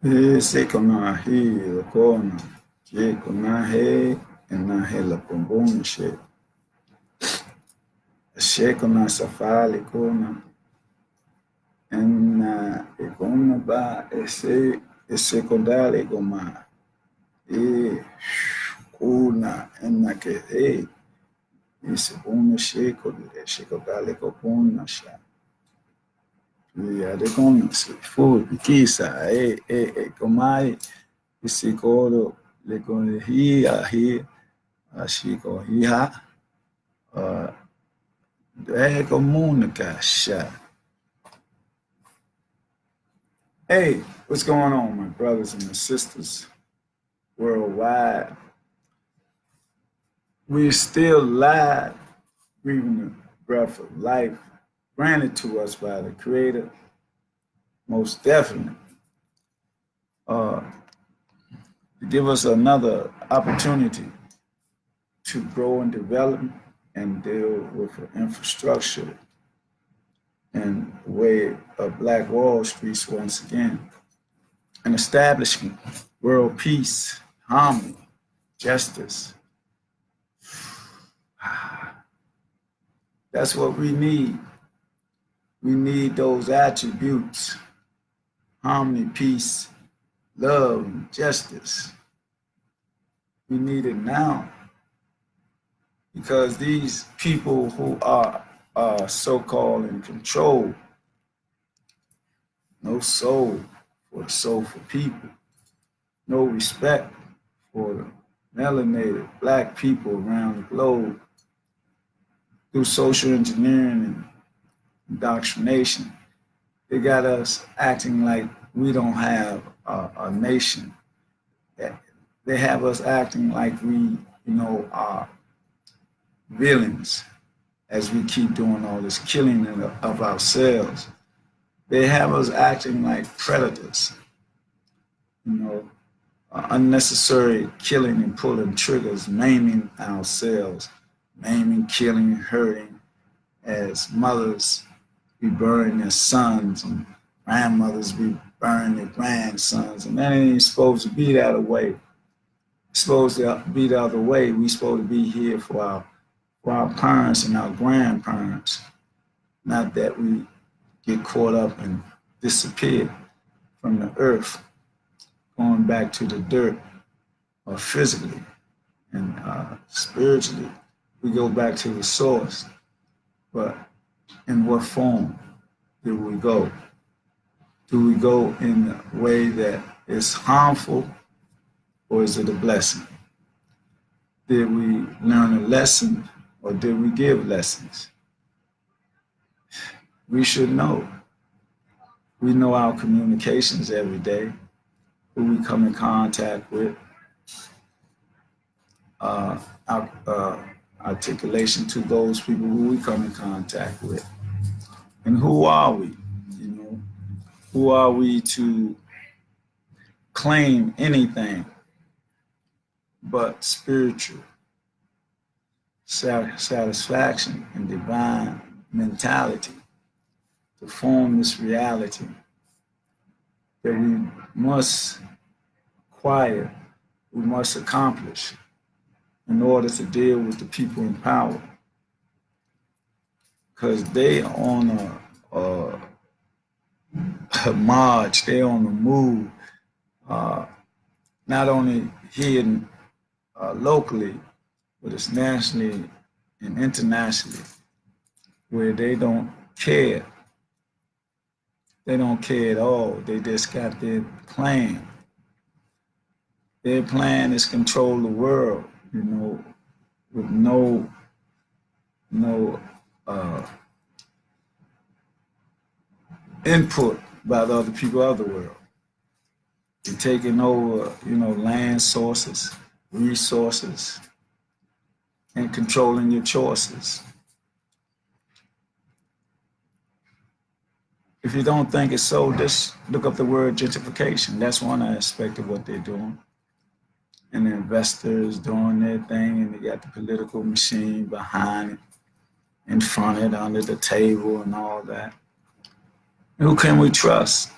Siko na hii kona kiko na he na hela pomboni sheko na safari kona na ikona ba ese kodale goma e kuna na ke ese pomo sheko dale kopona sha ya de kona se fu kisa komai isikoro le kone hi ashiko hiha Comunica. Hey, what's going on, my brothers and my sisters worldwide? We're still live, breathing the breath of life granted to us by the Creator, most definitely. To give us another opportunity to grow and develop and deal with infrastructure and the way of Black Wall Streets once again, and establishing world peace, harmony, justice. That's what we need. We need those attributes: harmony, peace, love, and justice. We need it now because these people who are so-called in control, no soul for the soulful people, no respect for the melanated Black people around the globe. Through social engineering and indoctrination, they got us acting like we don't have a nation. They have us acting like we, are villains as we keep doing all this killing of ourselves. They have us acting like predators, unnecessary killing and pulling triggers, maiming ourselves, maiming, killing, hurting, as mothers be burning their sons and grandmothers be burning their grandsons, and that ain't supposed to be that way. It's supposed to be the other way. We supposed to be here for our parents and our grandparents, not that we get caught up and disappear from the earth, going back to the dirt, or physically and spiritually. We go back to the source, but in what form do we go? Do we go in a way that is harmful, or is it a blessing? Did we learn a lesson, or did we give lessons? We should know. We know our communications every day, who we come in contact with, our articulation to those people who we come in contact with. And who are we? Who are we to claim anything but spiritual satisfaction and divine mentality to form this reality that we must acquire, we must accomplish in order to deal with the people in power? Because they are on a march, they're on the move, not only here locally, but it's nationally and internationally, where they don't care. They don't care at all. They just got their plan. Their plan is control the world, with no input by the other people of the world. They're taking over, land sources, resources, and controlling your choices. If you don't think it's so, just look up the word gentrification. That's one aspect of what they're doing. And the investors doing their thing, and they got the political machine behind it, in front of it, under the table, and all that. And who can we trust?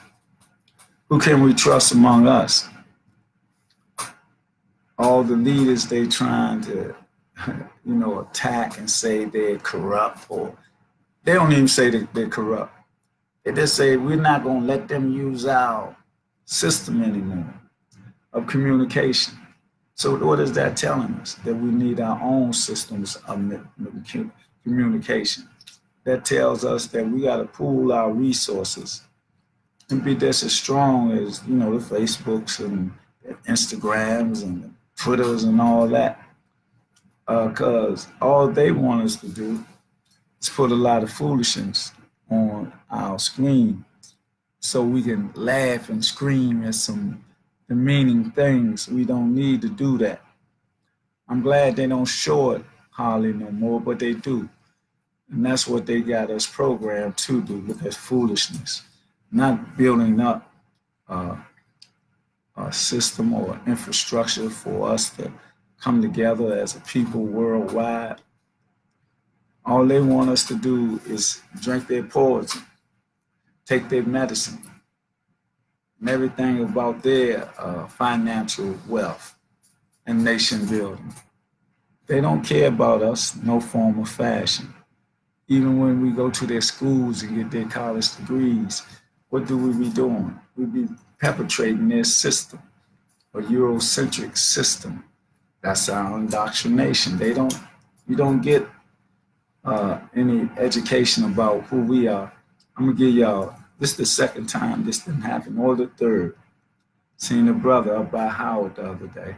Who can we trust among us? All the leaders they trying to, attack and say they're corrupt, or they don't even say that they're corrupt. They just say we're not going to let them use our system anymore of communication. So what is that telling us? That we need our own systems of communication. That tells us that we got to pool our resources and be just as strong as, the Facebooks and the Instagrams and the Twitters and all that. Because all they want us to do is put a lot of foolishness on our screen so we can laugh and scream at some demeaning things. We don't need to do that. I'm glad they don't show it hardly no more, but they do. And that's what they got us programmed to do, look at foolishness, not building up a system or infrastructure for us to come together as a people worldwide. All they want us to do is drink their poison, take their medicine, and everything about their financial wealth and nation building. They don't care about us, no form or fashion. Even when we go to their schools and get their college degrees, what do we be doing? We be perpetrating their system, a Eurocentric system. That's our indoctrination. You don't get any education about who we are. I'm gonna give y'all, this is the second time this didn't happen, or the third. Seen a brother up by Howard the other day,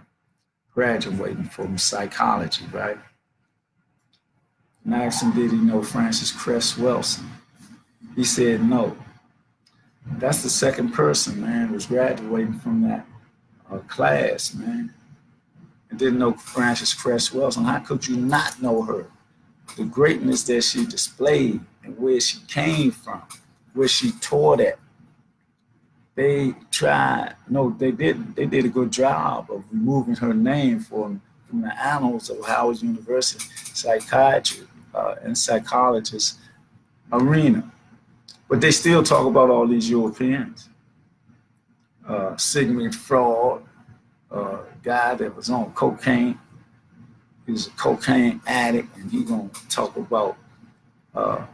graduating from psychology, right? And I asked him, did he know Francis Cress Welsing? He said no. That's the second person, man, who's graduating from that class, man. And didn't know Francis Cress Welsing. How could you not know her? The greatness that she displayed and where she came from, where she taught at. They tried, no, they didn't. They did a good job of removing her name from the annals of Howard University psychiatry and psychologist arena. But they still talk about all these Europeans. Sigmund Freud, guy that was on cocaine. He was a cocaine addict, and he gonna talk about how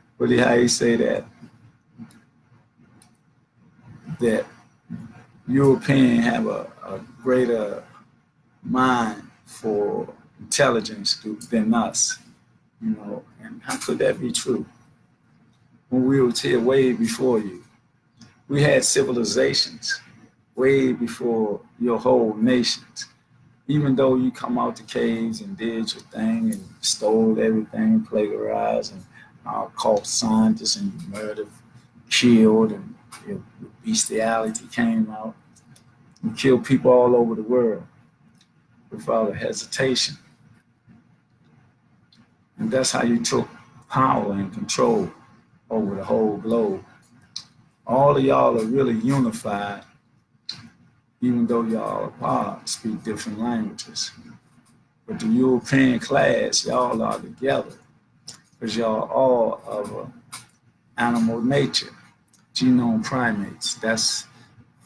you say that Europeans have a greater mind for intelligence than us, and how could that be true? When we were here way before you, we had civilizations way before your whole nations. Even though you come out the caves and did your thing and stole everything, plagiarized, and caught scientists and you murdered, killed, and your bestiality came out. You killed people all over the world without a hesitation. And that's how you took power and control over the whole globe. All of y'all are really unified, even though y'all apart, speak different languages. But the European class, y'all are together because y'all all of animal nature, genome primates. That's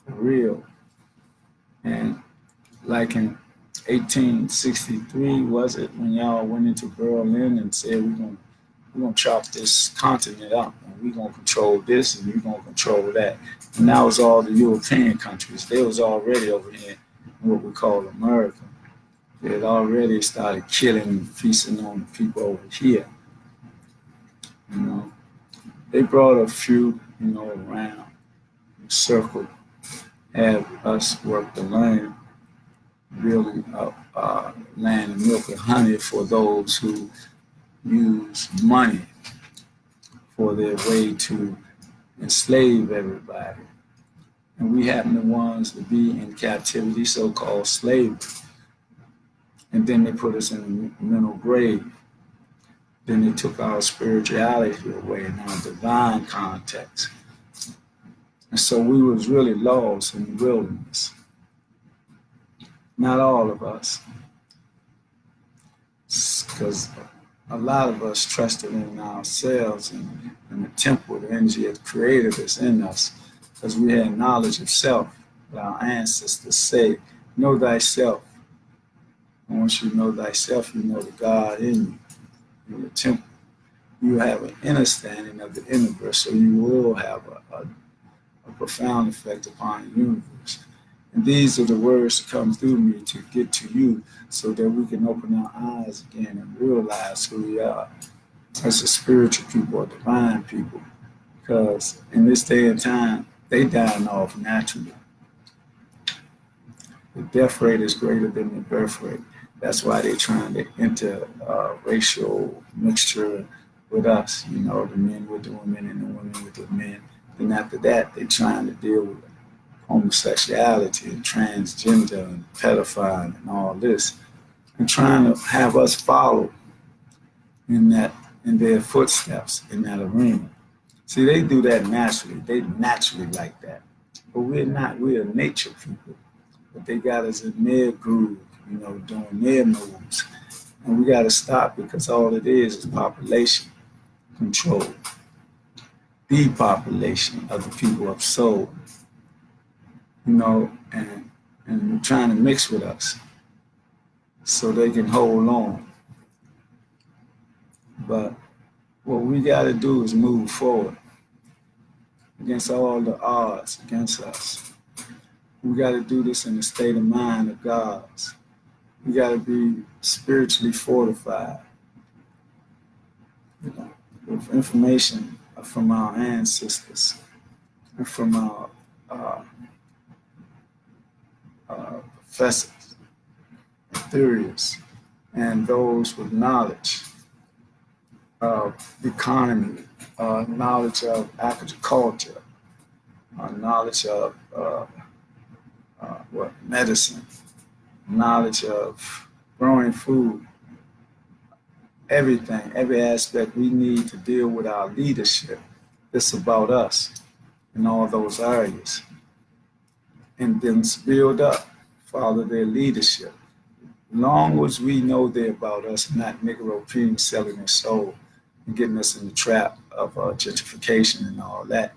for real. And like in 1863, was it, when y'all went into Berlin and said we're gonna chop this continent up and we're gonna control this and we're gonna control that. And that was all the European countries. They was already over here in what we call America. They had already started killing and feasting on the people over here. They brought a few, around, circle, have us work the land, building up land and milk and honey for those who use money for their way to enslave everybody. And we happen the ones to be in captivity, so-called slavery. And then they put us in a mental grave. Then they took our spirituality away in our divine context. And so we was really lost in the wilderness. Not all of us, because a lot of us trusted in ourselves and the temple, the energy of the creator that's in us. because we had knowledge of self. Our ancestors say, know thyself. And once you know thyself, you know the God in you, in the temple. You have an understanding of the universe, so you will have a profound effect upon the universe. And these are the words that come through me to get to you so that we can open our eyes again and realize who we are as a spiritual people or divine people. Because in this day and time, they dying off naturally. The death rate is greater than the birth rate. That's why they're trying to enter racial mixture with us, you know, the men with the women and the women with the men. Then after that, they're trying to deal with homosexuality and transgender and pedophile and all this, and trying to have us follow in their footsteps in that arena. See, they do that naturally. They naturally like that. But we're not. We're nature people. But they got us in their groove, you know, doing their moves. And we got to stop because all it is population control. Depopulation of the people of soul, you know, and trying to mix with us so they can hold on. But what we got to do is move forward against all the odds against us. We got to do this in the state of mind of God's. We got to be spiritually fortified, you know, with information from our ancestors and from our professors, and theorists, and those with knowledge of the economy, knowledge of agriculture, knowledge of medicine, knowledge of growing food, everything, every aspect we need to deal with our leadership. It's about us in all those areas. And then build up, follow their leadership. Long as we know they're about us, not Negro kings selling their soul and getting us in the trap of gentrification and all that.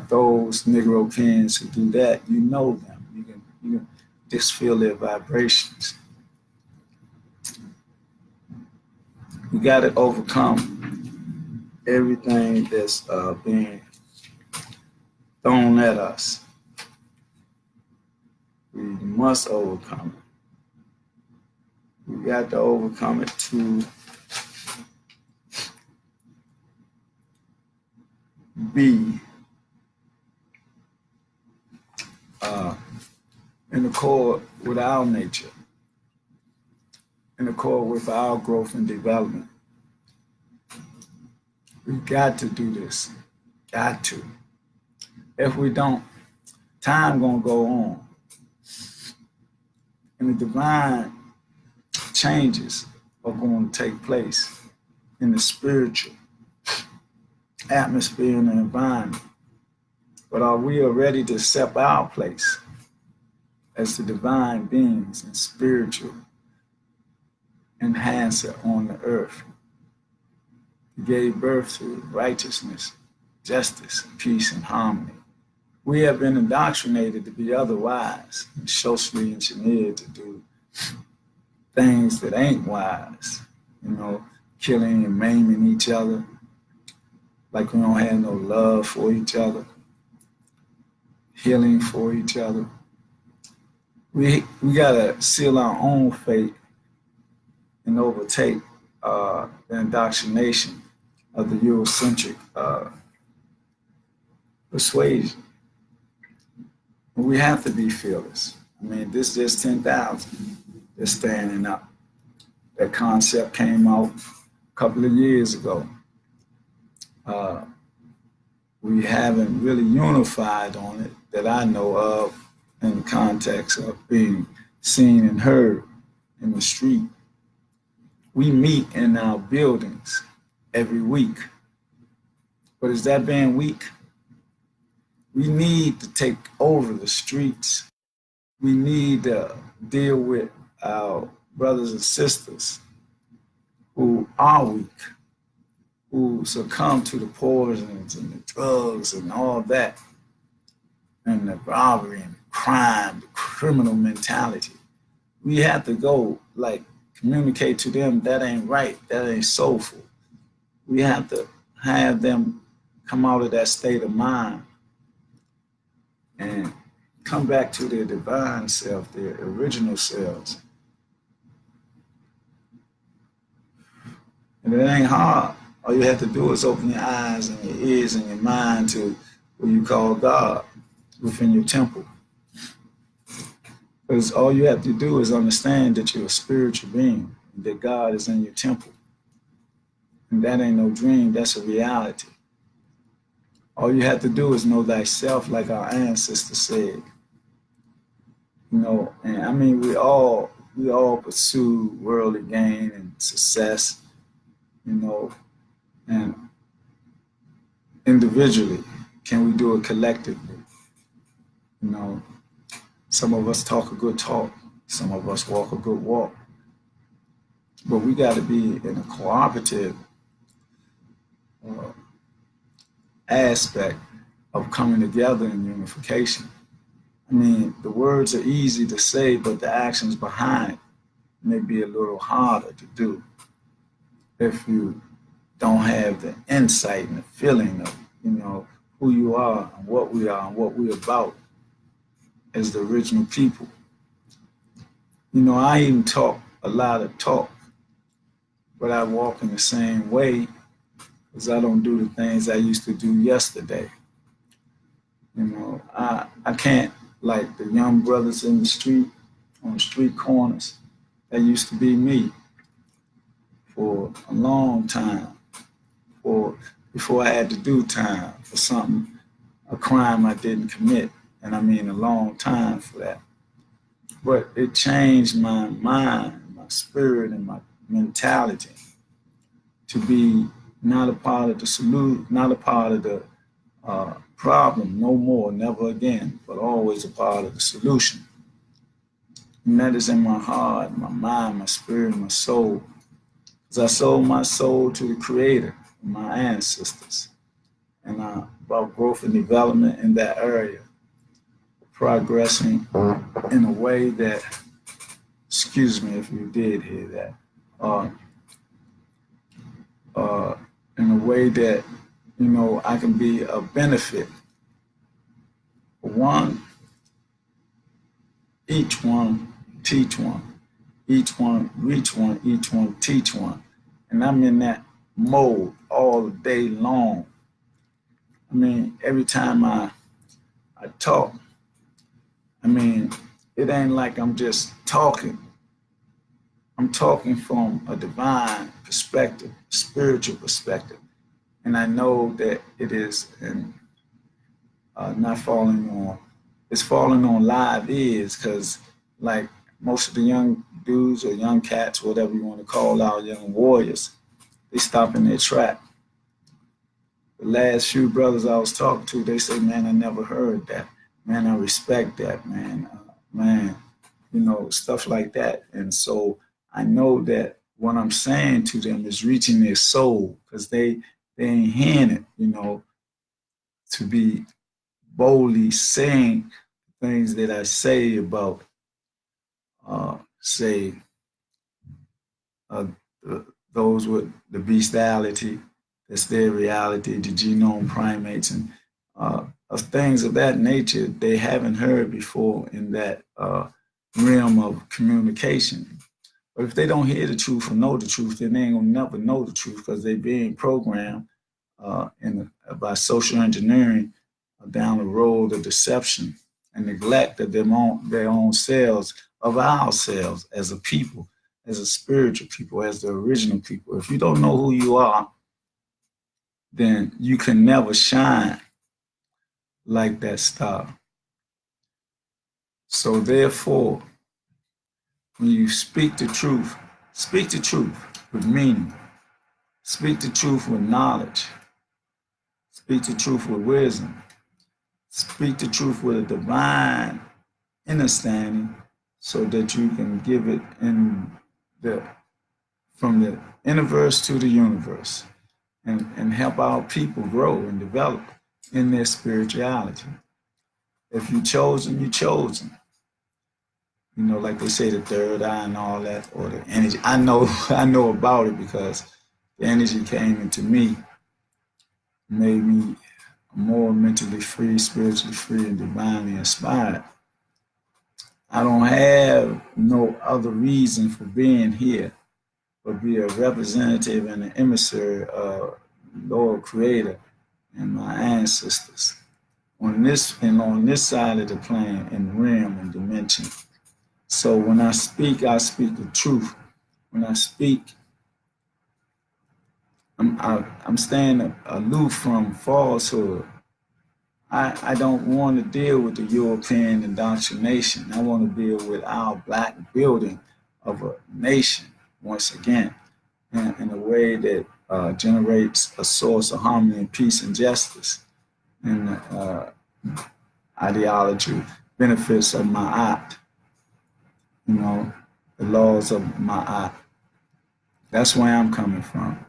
Those Negro kings who do that, you know them. You can just feel their vibrations. We got to overcome everything that's being thrown at us. We must overcome it. We got to overcome it to be in accord with our nature, in accord with our growth and development. We got to do this. Got to. If we don't, time gonna go on. And the divine changes are going to take place in the spiritual atmosphere and the environment. But are we ready to accept our place as the divine beings and spiritual enhancer on the earth? He gave birth to righteousness, justice, peace, and harmony. We have been indoctrinated to be otherwise and socially engineered to do things that ain't wise, you know, killing and maiming each other, like we don't have no love for each other, healing for each other. We gotta seal our own fate and overtake the indoctrination of the Eurocentric persuasion. We have to be fearless. I mean, this is just 10,000 that's standing up. That concept came out a couple of years ago. We haven't really unified on it that I know of in the context of being seen and heard in the street. We meet in our buildings every week. But is that being weak? We need to take over the streets. We need to deal with our brothers and sisters who are weak, who succumb to the poisons and the drugs and all that. and the robbery and crime, the criminal mentality. We have to go like communicate to them that ain't right, that ain't soulful. We have to have them come out of that state of mind and come back to their divine self, their original selves. And it ain't hard. All you have to do is open your eyes and your ears and your mind to what you call God within your temple. Because all you have to do is understand that you're a spiritual being, and that God is in your temple. And that ain't no dream, that's a reality. All you have to do is know thyself, like our ancestors said. And I mean, we all pursue worldly gain and success, and individually. Can we do it collectively? Some of us talk a good talk, some of us walk a good walk. But we got to be in a cooperative aspect of coming together in unification. I mean, the words are easy to say, but the actions behind may be a little harder to do if you don't have the insight and the feeling of, who you are and what we are and what we're about as the original people. I even talk a lot of talk, but I walk in the same way because I don't do the things I used to do yesterday. I can't, like the young brothers in the street, on the street corners, that used to be me for a long time, or before I had to do time for something, a crime I didn't commit. And I mean a long time for that. But it changed my mind, my spirit, and my mentality to be not a part of the solution, not a part of the problem, no more, never again, but always a part of the solution. And that is in my heart, my mind, my spirit, my soul. Because I sold my soul to the Creator, my ancestors, and about growth and development in that area, progressing in a way that, excuse me if you did hear that, in a way that, I can be a benefit for one, each one, teach one, each one, reach one, each one, teach one. And I'm in that mode all day long. I mean, every time I talk, I mean, it ain't like I'm just talking. I'm talking from a divine perspective, spiritual perspective. And I know that it is not falling on, it's falling on live ears because like most of the young dudes or young cats, whatever you want to call our young warriors, they stop in their track. The last few brothers I was talking to, they say, man, I never heard that. Man, I respect that, man. Man, stuff like that. And so I know that what I'm saying to them is reaching their soul because they ain't hearing it, to be boldly saying things that I say about, say, uh, those with the bestiality, that's their reality, the genome primates, and of things of that nature they haven't heard before in that realm of communication. But if they don't hear the truth or know the truth, then they ain't gonna never know the truth because they're being programmed by social engineering down the road of deception and neglect of their own selves, of ourselves as a people, as a spiritual people, as the original people. If you don't know who you are, then you can never shine like that star. So therefore, when you speak the truth with meaning, speak the truth with knowledge, speak the truth with wisdom, speak the truth with a divine understanding so that you can give it from the universe to the universe and help our people grow and develop in their spirituality. If you chosen, you chosen. You know, like they say, the third eye and all that, or the energy. I know, I know about it because the energy came into me, made me more mentally free, spiritually free, and divinely inspired. I don't have no other reason for being here but be a representative and an emissary of Lord Creator and my ancestors on this side of the plane and realm and dimension. So when I speak the truth. When I speak, I'm staying aloof from falsehood. I don't want to deal with the European indoctrination. I want to deal with our black building of a nation once again in a way that generates a source of harmony and peace and justice and ideology, benefits of my art, you know, the laws of my art. That's where I'm coming from.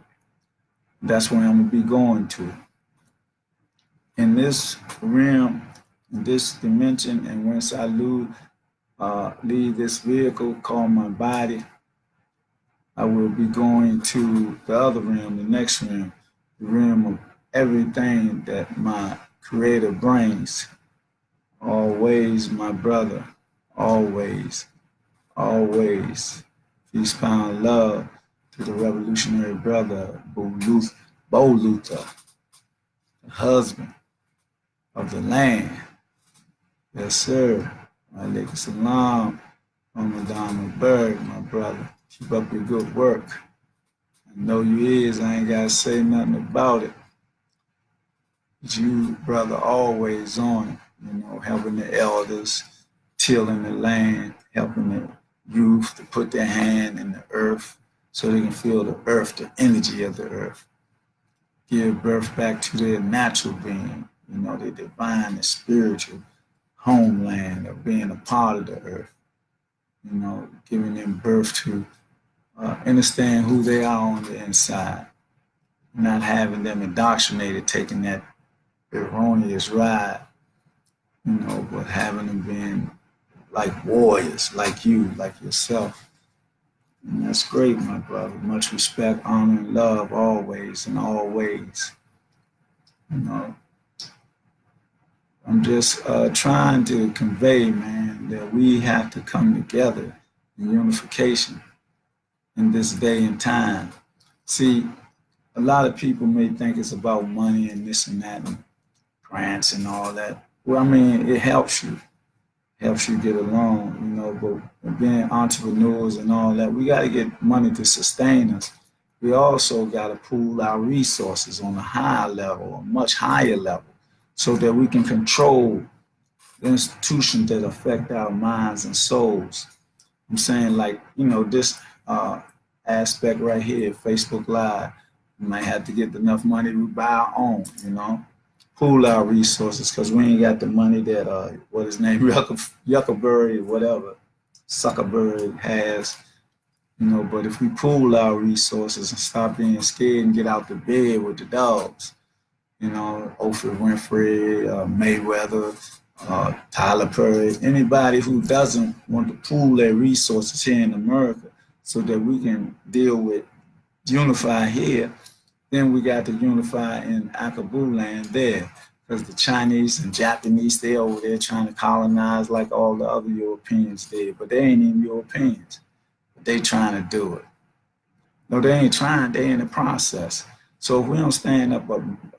That's where I'm going to be going to. In this realm, in this dimension, and once I leave this vehicle called my body, I will be going to the other realm, the next realm, the realm of everything that my Creator brings. Always, my brother, always, always. Peace, pound, love to the revolutionary brother, Bo Luther, the husband of the land. Yes, sir. Alaikum salam. Ramadan Mubarak, my brother. Keep up your good work. I know you is. I ain't got to say nothing about it. But you, brother, always on it. You know, helping the elders, tilling the land, helping the youth to put their hand in the earth so they can feel the earth, the energy of the earth. Give birth back to their natural being, you know, their divine and spiritual homeland of being a part of the earth, you know, giving them birth to understand who they are on the inside, not having them indoctrinated, taking that erroneous ride, you know, but having them being like warriors, like you, like yourself. And that's great, my brother. Much respect, honor, and love always and always. You know, I'm just trying to convey, man, that we have to come together in unification in this day and time. See, a lot of people may think it's about money and this and that and grants and all that. Well, I mean, it helps you get along, you know, but being entrepreneurs and all that, we got to get money to sustain us. We also got to pool our resources on a higher level, a much higher level, so that we can control the institutions that affect our minds and souls. I'm saying, like, you know, this aspect right here, Facebook Live, we might have to get enough money to buy our own, you know, pool our resources, because we ain't got the money that, what his name, Yuckerberry, whatever, Zuckerberg has, you know, but if we pool our resources and stop being scared and get out the bed with the dogs, you know, Oprah Winfrey, Mayweather, Tyler Perry, anybody who doesn't want to pool their resources here in America so that we can deal with, unify here, then we got to unify in Akabu land there, because the Chinese and Japanese, they over there trying to colonize like all the other Europeans did, but they ain't even Europeans. But they trying to do it. No, they ain't trying, they in the process. So if we don't stand up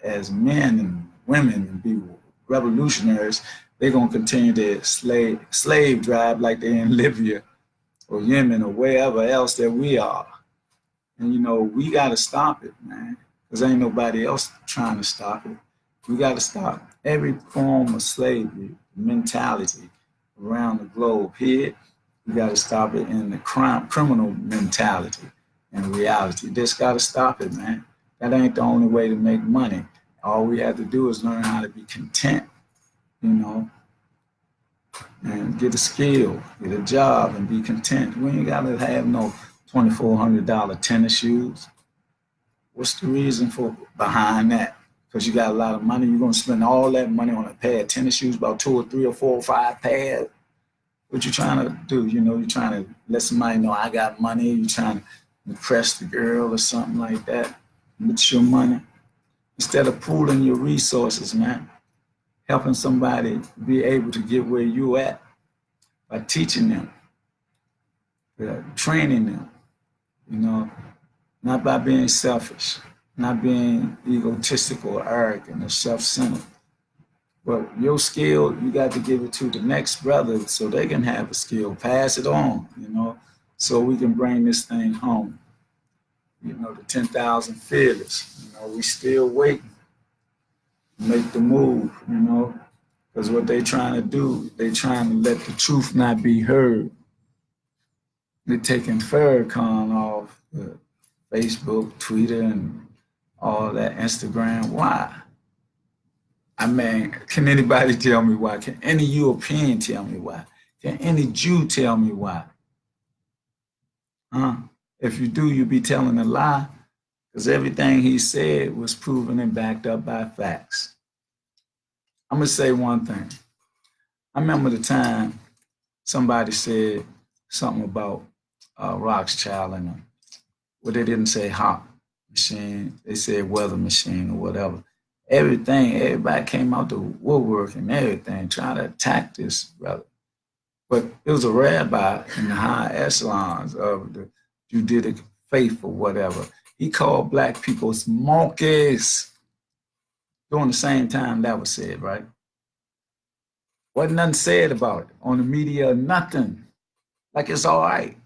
as men and women and be revolutionaries, they're going to continue their slave drive like they're in Libya or Yemen or wherever else that we are. And, you know, we got to stop it, man, because ain't nobody else trying to stop it. We got to stop every form of slavery mentality around the globe. Here, we got to stop it in the criminal mentality and reality. Just got to stop it, man. That ain't the only way to make money. All we have to do is learn how to be content, you know, and get a skill, get a job, and be content. We ain't got to have no $2,400 tennis shoes. What's the reason for behind that? because you got a lot of money. You're going to spend all that money on a pair of tennis shoes, about 2 or 3 or 4 or 5 pairs. What you trying to do? You know, you're trying to let somebody know I got money. You're trying to impress the girl or something like that with your money. Instead of pooling your resources, man, helping somebody be able to get where you at by teaching them, training them, you know, not by being selfish, not being egotistical or arrogant or self-centered. But your skill, you got to give it to the next brother so they can have a skill, pass it on, you know, so we can bring this thing home. You know, the 10,000 fearless, you know, we still waiting to make the move, you know, because what they trying to do, they trying to let the truth not be heard. They're taking Farrakhan off Facebook, Twitter, and all that, Instagram. Why? I mean, can anybody tell me why? Can any European tell me why? Can any Jew tell me why? If you do, you be telling a lie, because everything he said was proven and backed up by facts. I'm going to say one thing. I remember the time somebody said something about Rothschild and them. Well, they didn't say hot machine. They said weather machine or whatever. Everybody came out the woodwork and everything, trying to attack this brother. But it was a rabbi in the high echelons of the Judaic faith or whatever. He called black people monkeys during the same time that was said, right? Wasn't nothing said about it on the media, nothing. Like it's all right.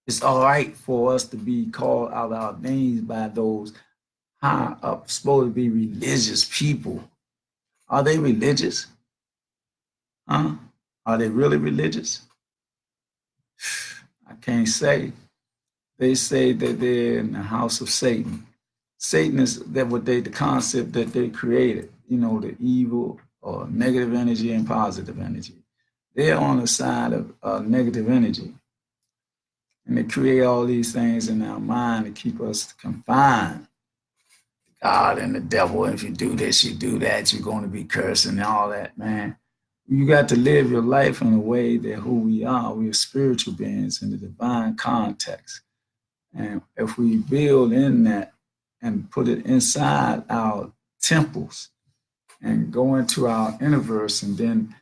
It's all right for us to be called out our names by those high up, supposed to be religious people. Are they religious? Are they really religious? I can't say. They say that they're in the house of Satan. Satan is the concept that they created, you know, the evil or negative energy and positive energy. They're on the side of negative energy. And they create all these things in our mind to keep us confined. God and the devil, if you do this, you do that, you're going to be cursed and all that, man. You got to live your life in a way that who we are spiritual beings in the divine context. And if we build in that and put it inside our temples and go into our universe and then,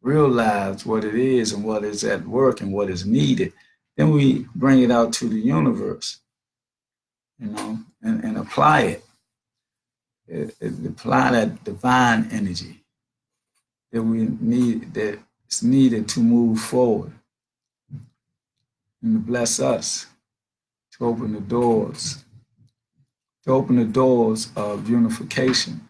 realize what it is and what is at work and what is needed, then we bring it out to the universe, you know, and apply it. Apply that divine energy that we need, that is needed to move forward and to bless us, to open the doors of unification.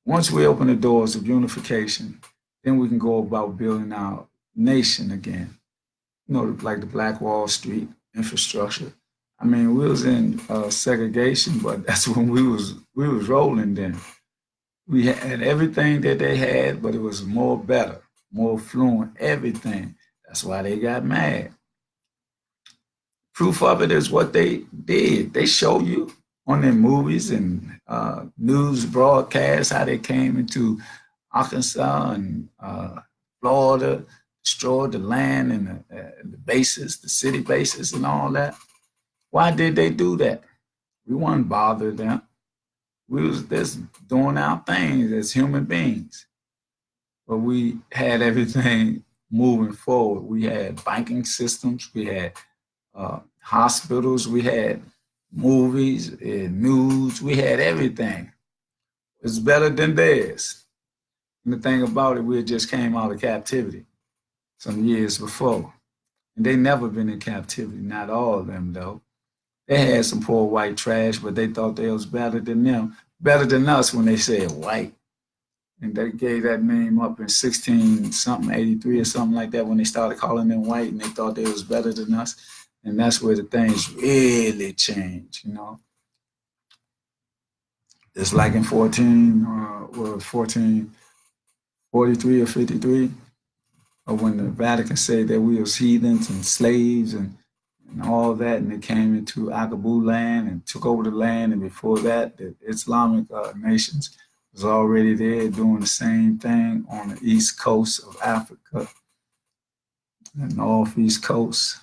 Once we open the doors of unification, then we can go about building our nation again. You know, like the Black Wall Street infrastructure. I mean, we was in segregation, but that's when we was rolling then. We had everything that they had, but it was more better, more fluent, everything. That's why they got mad. Proof of it is what they did. They show you on their movies and news broadcasts how they came into Arkansas and Florida, destroyed the land and the bases, the city bases and all that. Why did they do that? We weren't bothered them. We was just doing our things as human beings. But we had everything moving forward. We had banking systems, we had hospitals, we had movies, news, we had everything. It's better than theirs. And the thing about it, we had just came out of captivity some years before. And they never been in captivity, not all of them though. They had some poor white trash, but they thought they was better than them, better than us when they said white. And they gave that name up in 83 or something like that when they started calling them white and they thought they was better than us. And that's where the things really changed, you know. It's like in 1443 or 53, or when the Vatican said that we was heathens and slaves and and all that, and they came into Agabu land and took over the land. And before that, the Islamic nations was already there doing the same thing on the east coast of Africa, the northeast coast.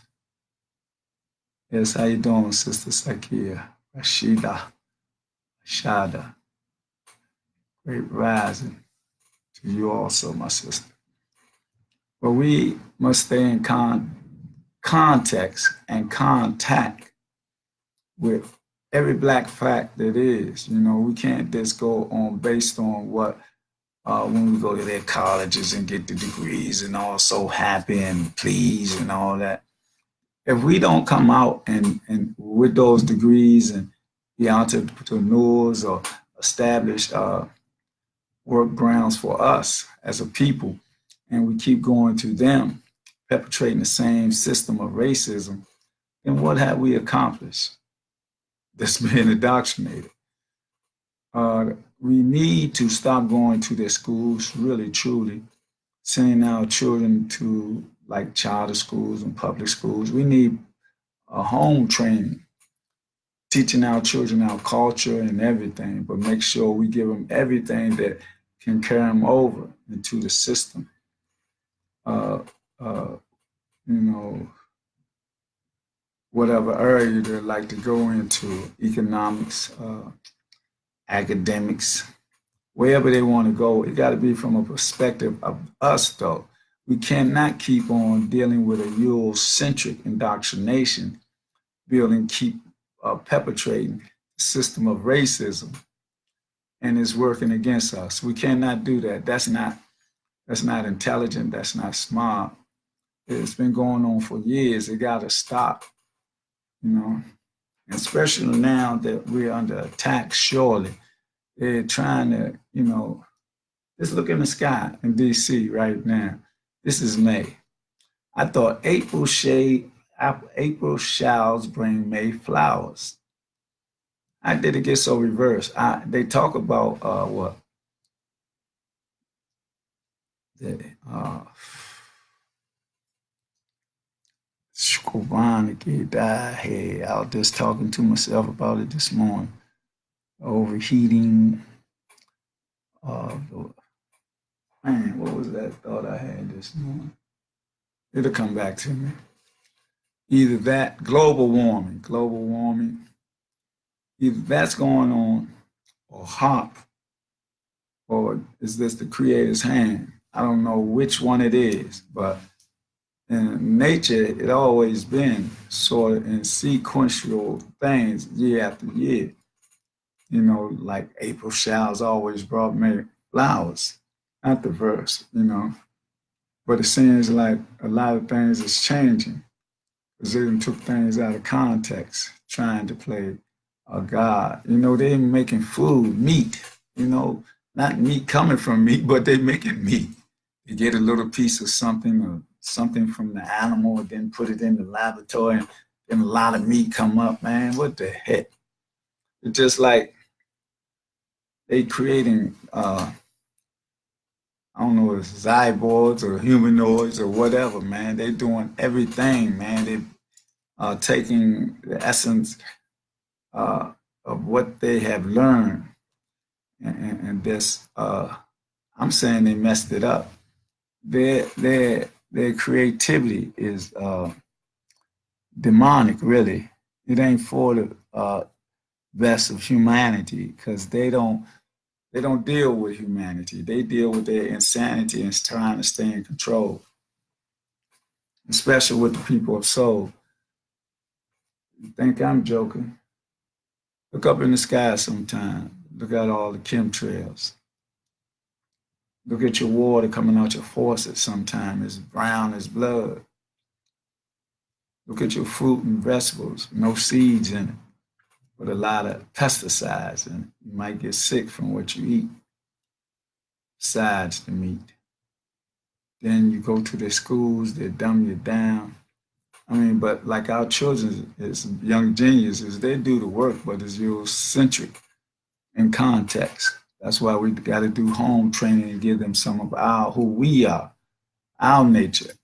Yes, how you doing, Sister Sakia? Shada. Great rising to you also, my sister. But we must stay in context and contact with every black fact that is. You know, we can't just go on based on what when we go to their colleges and get the degrees and all so happy and pleased and all that. If we don't come out and with those degrees and be entrepreneurs or establish work grounds for us as a people, and we keep going to them, perpetrating the same system of racism, then what have we accomplished? That's being indoctrinated. We need to stop going to their schools, really, truly, sending our children to like charter schools and public schools. We need a home training, teaching our children our culture and everything, but make sure we give them everything that can carry them over into the system. You know, whatever area they like to go into, economics, academics, wherever they want to go, it got to be from a perspective of us, though. We cannot keep on dealing with a Eurocentric indoctrination, keep perpetrating the system of racism, and it's working against us. We cannot do that. That's not intelligent. That's not smart. It's been going on for years. It got to stop, you know. And especially now that we're under attack, surely they're trying to, you know, just look in the sky in DC right now. This is May. I thought April showers bring May flowers. How did it get so reversed? They talk about what? Shkovaniki died. Hey, I was just talking to myself about it this morning. Overheating. Man, what was that thought I had this morning? It'll come back to me. Either that, global warming, either that's going on, or HOP, or is this the creator's hand? I don't know which one it is, but in nature, it always been sort of in sequential things year after year. You know, like April showers always brought May flowers, not the verse, you know. But it seems like a lot of things is changing because they took things out of context, trying to play a God. You know, they're making food, meat, you know, not meat coming from meat, but they're making meat. You get a little piece of something or something from the animal and then put it in the laboratory and then a lot of meat come up, man. What the heck? It's just like they creating I don't know if it's cyborgs or humanoids or whatever, man. They're doing everything, man. They are taking the essence of what they have learned, and this. I'm saying they messed it up. Their creativity is demonic, really. It ain't for the best of humanity because they don't deal with humanity. They deal with their insanity and trying to stay in control, especially with the people of soul. You think I'm joking? Look up in the sky sometime. Look at all the chemtrails. Look at your water coming out your faucet sometime. It's brown as blood. Look at your fruit and vegetables. No seeds in it, but a lot of pesticides in it. You might get sick from what you eat, besides the meat. Then you go to the schools, they dumb you down. I mean, but like our children, as young geniuses, they do the work, but it's Eurocentric in context. That's why we got to do home training and give them some of who we are, our nature,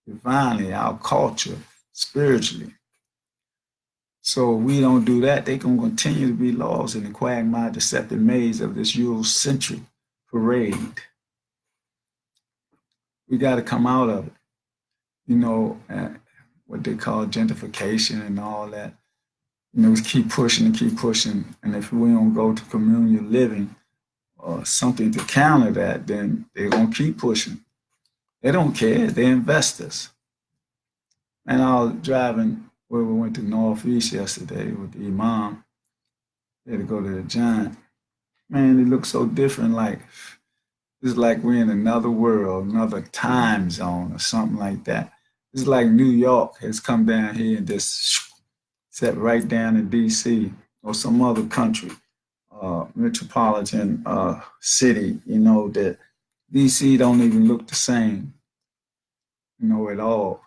divinely, our culture, spiritually. So if we don't do that, they're going to continue to be lost in the quagmire, deceptive maze of this Eurocentric parade. We got to come out of it. You know, what they call gentrification and all that. You know, we keep pushing and keep pushing. And if we don't go to communal living or something to counter that, then they're going to keep pushing. They don't care. They're investors. And I was driving where we went to Northeast yesterday with the Humam. They had to go to the Giant. Man, it looks so different. Like it's like we're in another world, another time zone or something like that. It's like New York has come down here and just set right down in DC or some other country, metropolitan city, you know, that DC don't even look the same, you know, at all.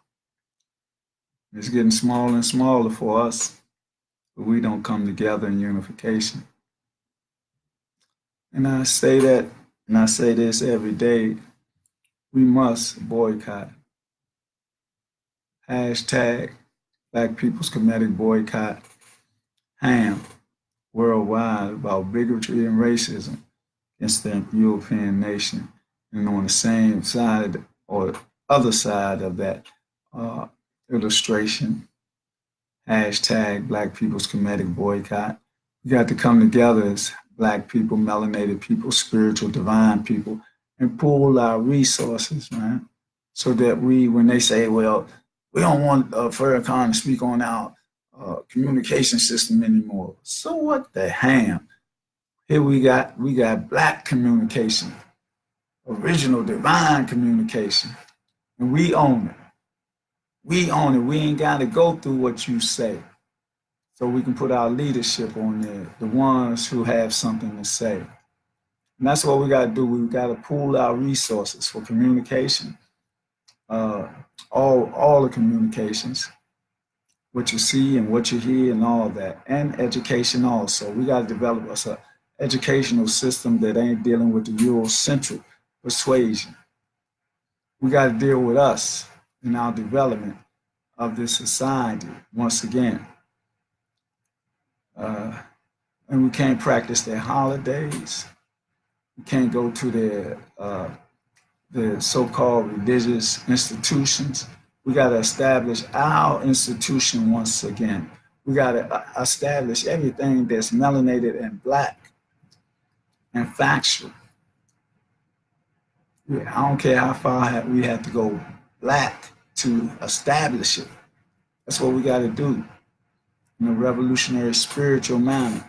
It's getting smaller and smaller for us, but we don't come together in unification. And I say that, and I say this every day, we must boycott. Hashtag Black People's Comedic Boycott. Ham worldwide about bigotry and racism against the European nation. And on the same side or other side of that illustration, hashtag Black People's Comedic Boycott. We got to come together as Black people, melanated people, spiritual, divine people, and pool our resources, man, so that we, when they say, well, we don't want Farrakhan to speak on our communication system anymore. So what the ham? Here we got Black communication, original divine communication, and we own it. We own it. We ain't got to go through what you say. So we can put our leadership on there, the ones who have something to say. And that's what we got to do. We got to pool our resources for communication, all the communications, what you see and what you hear and all that, and education also. We got to develop us an educational system that ain't dealing with the Eurocentric persuasion. We got to deal with us in our development of this society once again. And we can't practice their holidays. We can't go to their so-called religious institutions. We got to establish our institution once again. We got to establish everything that's melanated and Black and factual. Yeah, I don't care how far we have to go Black to establish it. That's what we got to do in a revolutionary spiritual manner.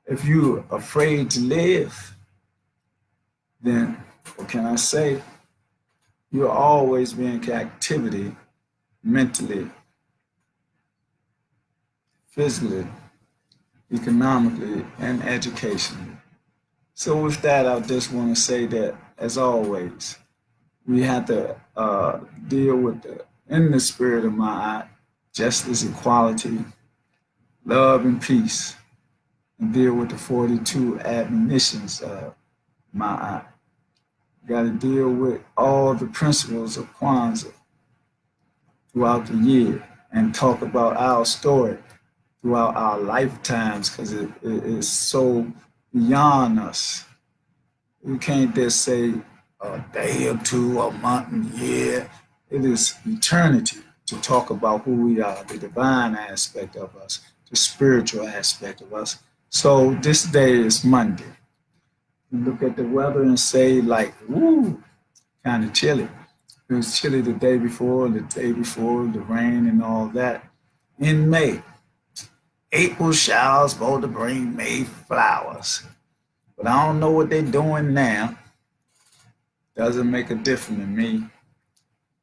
If you're afraid to live, then what can I say? You'll always be in captivity mentally, physically, economically, and educationally. So with that, I just want to say that, as always, we have to deal with in the spirit of my justice, equality, love, and peace, and deal with the 42 admonitions of my got to deal with all the principles of Kwanzaa throughout the year and talk about our story throughout our lifetimes, because it is so beyond us. We can't just say a day or two, a month, a year. It is eternity to talk about who we are, the divine aspect of us, the spiritual aspect of us. So this day is Monday. You look at the weather and say, like, woo, kind of chilly. It was chilly the day before, the rain and all that. In May, April showers supposed to bring May flowers. But I don't know what they're doing now. Doesn't make a difference to me,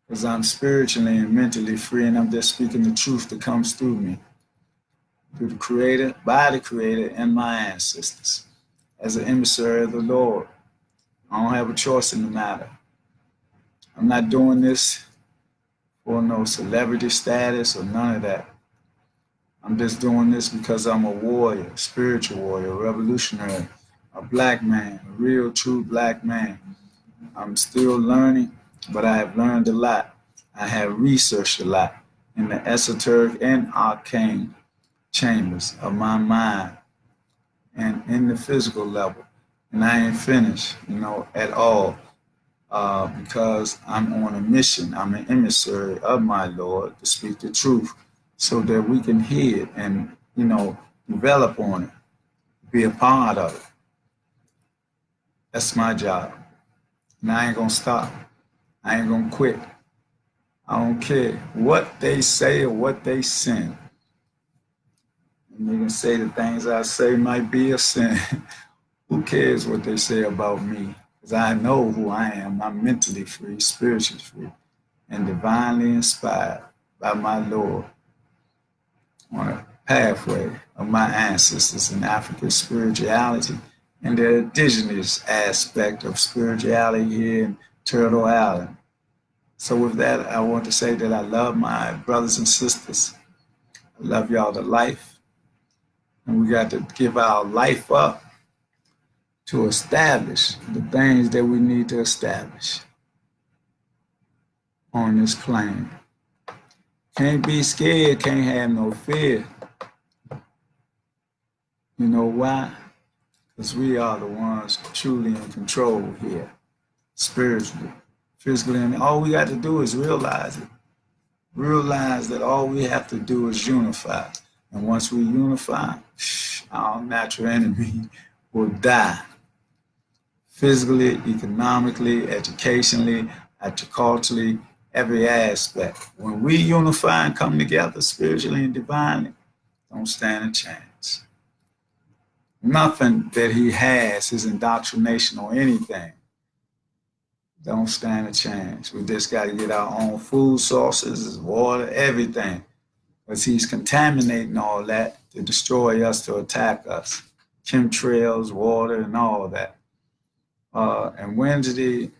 because I'm spiritually and mentally free, and I'm just speaking the truth that comes through me, through the Creator, by the Creator, and my ancestors. As an emissary of the Lord, I don't have a choice in the matter. I'm not doing this for no celebrity status or none of that. I'm just doing this because I'm a warrior, spiritual warrior, revolutionary, a Black man, a real, true Black man. I'm still learning, but I have learned a lot. I have researched a lot in the esoteric and arcane chambers of my mind and in the physical level. And I ain't finished, at all, because I'm on a mission. I'm an emissary of my Lord to speak the truth so that we can hear it and, develop on it, be a part of it. That's my job. And I ain't going to stop. I ain't going to quit. I don't care what they say or what they send. And they can say the things I say might be a sin. Who cares what they say about me? Because I know who I am. I'm mentally free, spiritually free, and divinely inspired by my Lord on a pathway of my ancestors in African spirituality and the indigenous aspect of spirituality here in Turtle Island. So with that, I want to say that I love my brothers and sisters. I love y'all to life. And we got to give our life up to establish the things that we need to establish on this plane. Can't be scared, can't have no fear. You know why? Because we are the ones truly in control here, spiritually, physically, and all we got to do is realize it. Realize that all we have to do is unify. And once we unify, our natural enemy will die. Physically, economically, educationally, culturally, every aspect. When we unify and come together spiritually and divinely, don't stand a chance. Nothing that he has, his indoctrination or anything, don't stand a chance. We just got to get our own food sources, water, everything. Because he's contaminating all that to destroy us, to attack us. Chemtrails, water, and all of that. And Wednesday,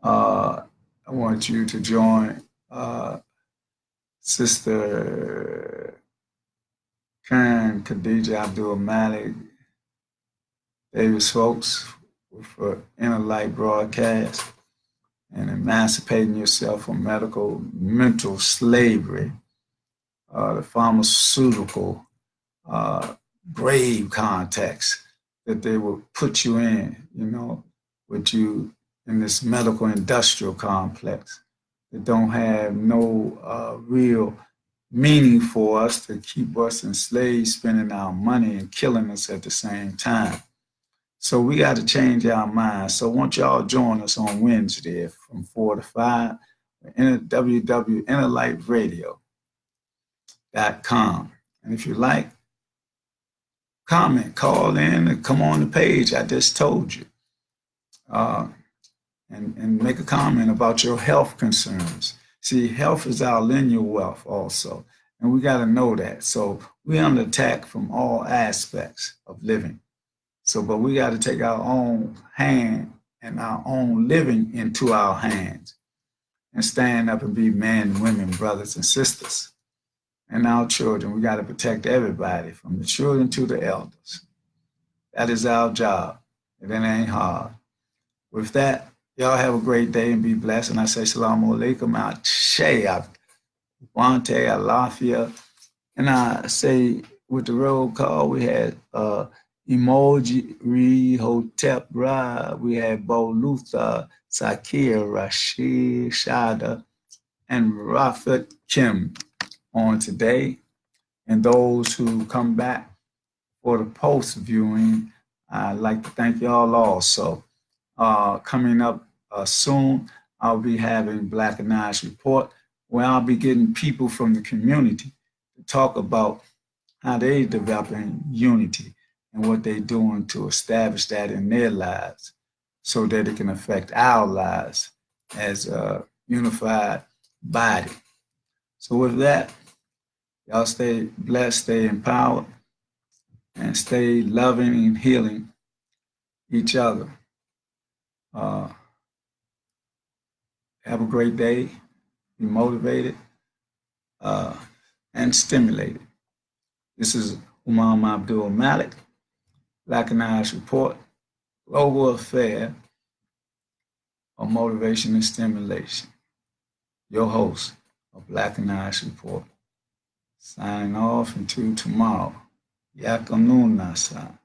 I want you to join Sister Karen Khadija Abdul-Malik Davis folks for Inner Light broadcast and emancipating yourself from mental slavery, the pharmaceutical grave context that they will put you in, with you in this medical industrial complex that don't have no real meaning for us to keep us enslaved, spending our money and killing us at the same time. So we got to change our minds. So won't y'all join us on Wednesday from 4 to 5 at www.innerlightradio.com. And if you like, comment, call in, and come on the page I just told you. And make a comment about your health concerns. See, health is our lineal wealth also, and we got to know that. So we're under attack from all aspects of living. But we got to take our own hand and our own living into our hands and stand up and be men and women, brothers and sisters. And our children, we got to protect everybody from the children to the elders. That is our job, and it ain't hard. With that, y'all have a great day and be blessed. And I say Salaam Alaikum, Ashe, Wante, Alafia. And I say with the roll call, we had Emoji, Hotep Ra, we had Bo Luther, Sakir, Rashid, Shada, and Rafat Kim on today. And those who come back for the post viewing, I'd like to thank y'all also. Coming up soon, I'll be having Blackanized report, where I'll be getting people from the community to talk about how they developing unity and what they're doing to establish that in their lives so that it can affect our lives as a unified body. So with that, y'all stay blessed, stay empowered, and stay loving and healing each other. Have a great day, be motivated, and stimulated. This is Humam Abdul-Malik, Blackanized Report, Global Affair of Motivation and Stimulation. Your host of Blackanized Report. Signing off until tomorrow. Yakanun Nasa.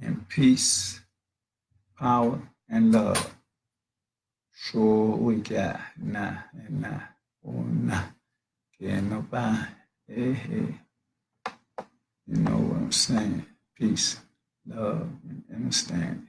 In peace, power, and love. Sure we got nah and nah. Oh nah. Can't nobody. Hey, hey. You know what I'm saying? Peace, love, and understanding.